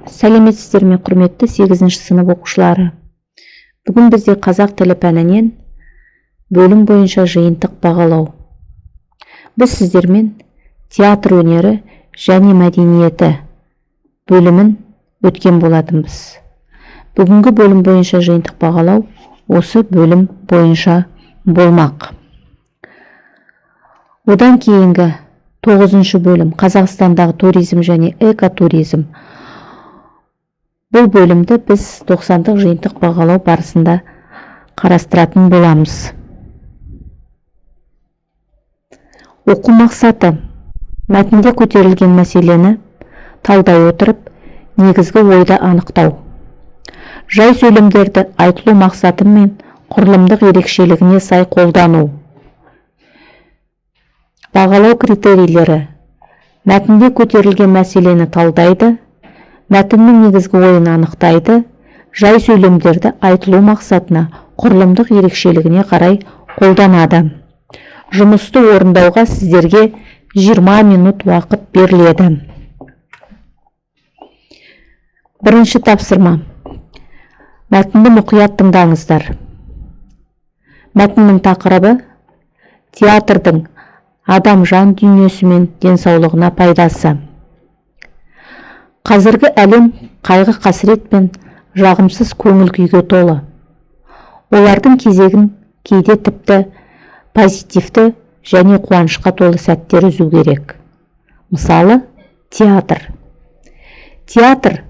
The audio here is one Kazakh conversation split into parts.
Сәлеметсіздер ме, құрметті 8-ші сынып оқушылары. Бүгін бізде қазақ тілі пәнінен бөлім бойынша жиынтық бағалау. Біз сіздермен театр өнері және мәдениеті бөлімін өткен болатынбыз. Бүгінгі бөлім бойынша жиынтық бағалау осы бөлім бойынша болмақ. Одан кейінгі 9-шы бөлім Қазақстандағы туризм және экотуризм. Бұл бөлімді біз 90-дық жиынтық бағалау барысында қарастыратын боламыз. Оқу мақсаты: мәтінде көтерілген мәселені талдай отырып, негізгі ойды анықтау. Жай сөйлемдерді айтылу мақсаты мен құрылымдық ерекшелігіне сай қолдану. Бағалау критерийлері: мәтінде көтерілген мәселені талдайды, мәтіннің негізгі ойын анықтайды, жай сөйлемдерді айтылу мақсатына, құрылымдық ерекшелігіне қарай қолданады. Жұмысты орындауға сіздерге 20 минут уақыт беріледі. Бірінші тапсырма: мәтінді мұқият тыңдаңыздар. Мәтіннің тақырыбы: театрдың адам жан дүниесі мен денсаулығына пайдасы. Қазіргі әлем қайғы қасірет пен жағымсыз көңіл күйге толы. Олардың кезегін кейде тіпті позитивті және қуанышқа толы сәттер үзу керек. Мысалы, театр. Театр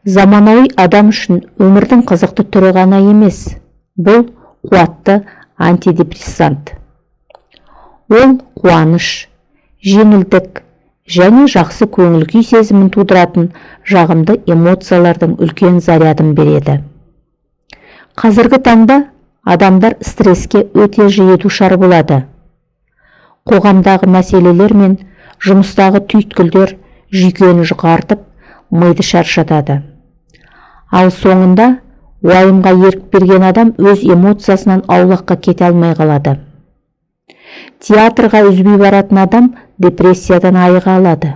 заманауи адам үшін өмірдің қызықты түрі ғана емес, бұл қуатты антидепрессант. Ол қуаныш, жеңілдік және жақсы көңіл күй сезімін тудыратын жағымды эмоциялардың үлкен зарядын береді. Қазіргі таңда адамдар стресске өте жиі душар болады. Қоғамдағы мәселелер мен жұмыстағы түйткілдер жүйкені жұқартып, миды шаршатады. Ал соңында уайымға ерік берген адам өз эмоциясынан аулаққа кете алмай қалады. Театрға үзбей баратын адам депрессиядан айыға алады.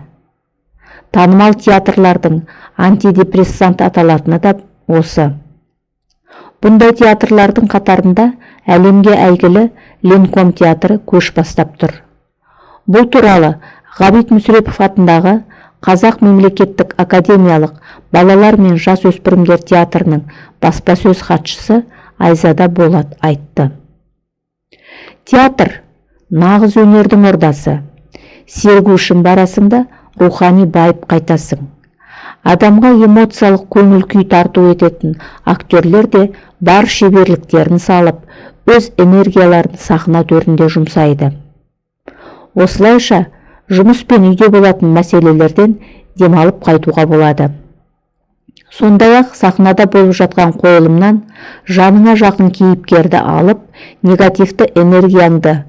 Танымал театрлардың антидепрессант аталатыны да осы. Бұндай театрлардың қатарында әлемге әйгілі Ленком театры көш бастап тұр. Бұл туралы Ғабит Мүсірепов атындағы Қазақ мемлекеттік академиялық балалар мен жасөспірімдер театрының баспасөз хатшысы Айзада Болат айтты. Театр нағыз өнердің ордасы. Сергу үшін барасың да рухани байып қайтасың. Адамға эмоциялық көңіл күй тарту ететін актерлер де бар шеберліктерін салып, өз энергияларын сахна төрінде жұмсайды. Осылайша жұмыс пен үйде болатын мәселелерден демалып қайтуға болады. Сондай-ақ сахнада болып жатқан қойылымнан жаныңа жақын кейіпкерді алып, негативті энергияңды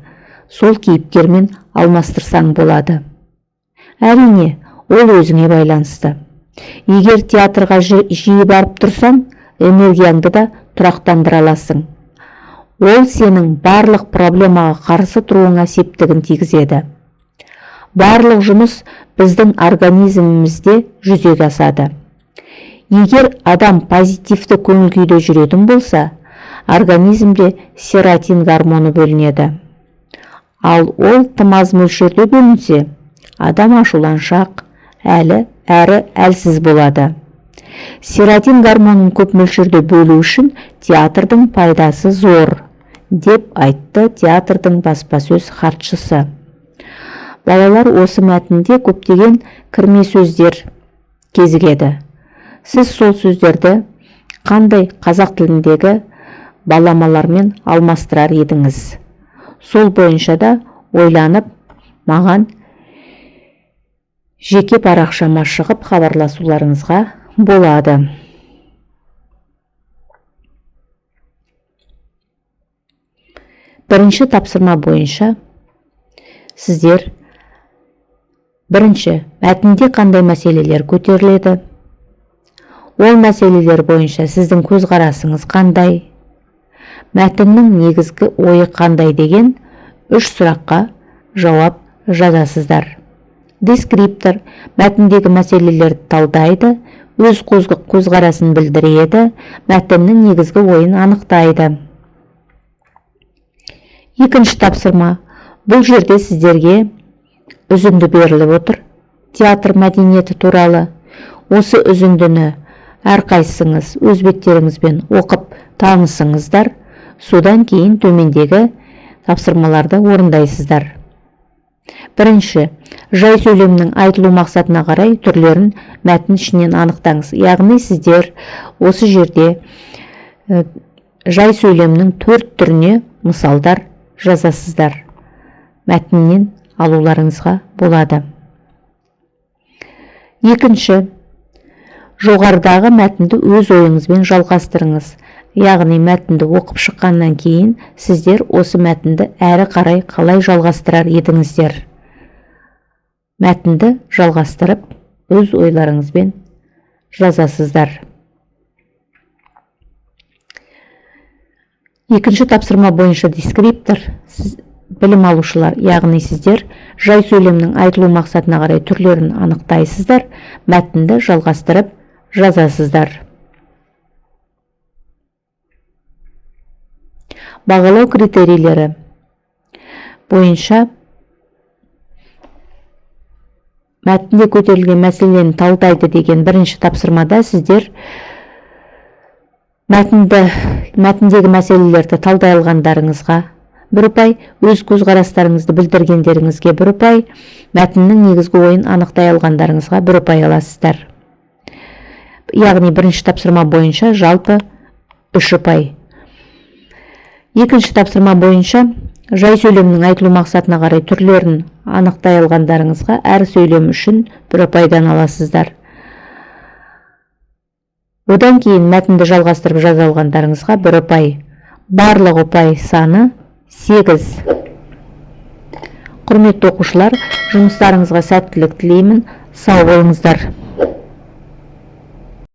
сол кейіпкермен алмастырсаң болады. Әрине, ол өзіңе байланысты. Егер театрға жиі барып тұрсаң, энергияңды да тұрақтандыра аласың. Ол сенің барлық проблемаға қарсы тұруыңа септігін тигізеді. Барлық жұмыс біздің организмімізде жүзеге асады. Егер адам позитивті көңіл күйде жүретін болса, организмде серотонин гормоны бөлінеді. Ал ол тым аз мөлшерде бөлінсе, адам ашуланшақ, әрі әлсіз болады. Серотонин гормонын көп мөлшерде бөлу үшін театрдың пайдасы зор, деп айтты театрдың баспасөз хатшысы. Балалар, осы мәтінде көптеген кірме сөздер кезігеді. Сіз сол сөздерді қандай қазақ тіліндегі баламалармен алмастырар едіңіз? Сол бойынша да ойланып, маған жеке парақшама шығып хабарласуларыңызға болады. Бірінші тапсырма бойынша сіздер бірінші мәтінде қандай мәселелер көтеріледі? Ол мәселелер бойынша сіздің көзқарасыңыз қандай? Мәтіннің негізгі ойы қандай деген 3 сұраққа жауап жазасыздар. Дескриптор мәтіндегі мәселелерді талдайды, өз көзқарасын білдіреді, мәтіннің негізгі ойын анықтайды. Екінші тапсырма. Бұл жерде сіздерге үзінді беріліп отыр. Театр мәдениеті туралы. Осы үзіндіні әрқайсыңыз өз беттеріңізбен оқып танысыңыздар. Содан кейін төмендегі тапсырмаларды орындайсыздар. Бірінші, жай сөйлемнің айтылу мақсатына қарай түрлерін мәтін ішінен анықтаңыз. Яғни сіздер осы жерде жай сөйлемнің 4 түріне мысалдар жазасыздар. Мәтіннен алуларыңызға болады. Екінші, жоғарыдағы мәтінді өз ойыңызбен жалғастырыңыз. Яғни мәтінді оқып шыққаннан кейін сіздер осы мәтінді әрі қарай қалай жалғастырар едіңіздер. Мәтінді жалғастырып, өз ойларыңызбен жазасыздар. Екінші тапсырма бойынша дескриптор. Білім алушылар, яғни сіздер жай сөйлемнің айтылу мақсатына қарай түрлерін анықтайсыздар, мәтінді жалғастырып жазасыздар. Бағалау критерийлері бойынша мәтінде көтерілген мәселені талдайды деген бірінші тапсырмада сіздер мәтіндегі мәселелерді талдай алғандарыңызға 1 ұпай, өз көзқарастарыңызды білдіргендеріңізге 1 ұпай, мәтіннің негізгі ойын анықтай алғандарыңызға 1 ұпай аласыздар. Яғни бірінші тапсырма бойынша жалпы 3 ұпай. Екінші тапсырма бойынша жай сөйлемнің айтылу мақсатына қарай түрлерін анықтай алғандарыңызға әр сөйлем үшін 1 ұпайдан аласыздар. Одан кейін мәтінді жалғастырып жаза алғандарыңызға 1 ұпай. Барлық ұпай саны 8. Құрметті оқушылар, жұмыстарыңызға сәттілік тілеймін. Сау болыңыздар.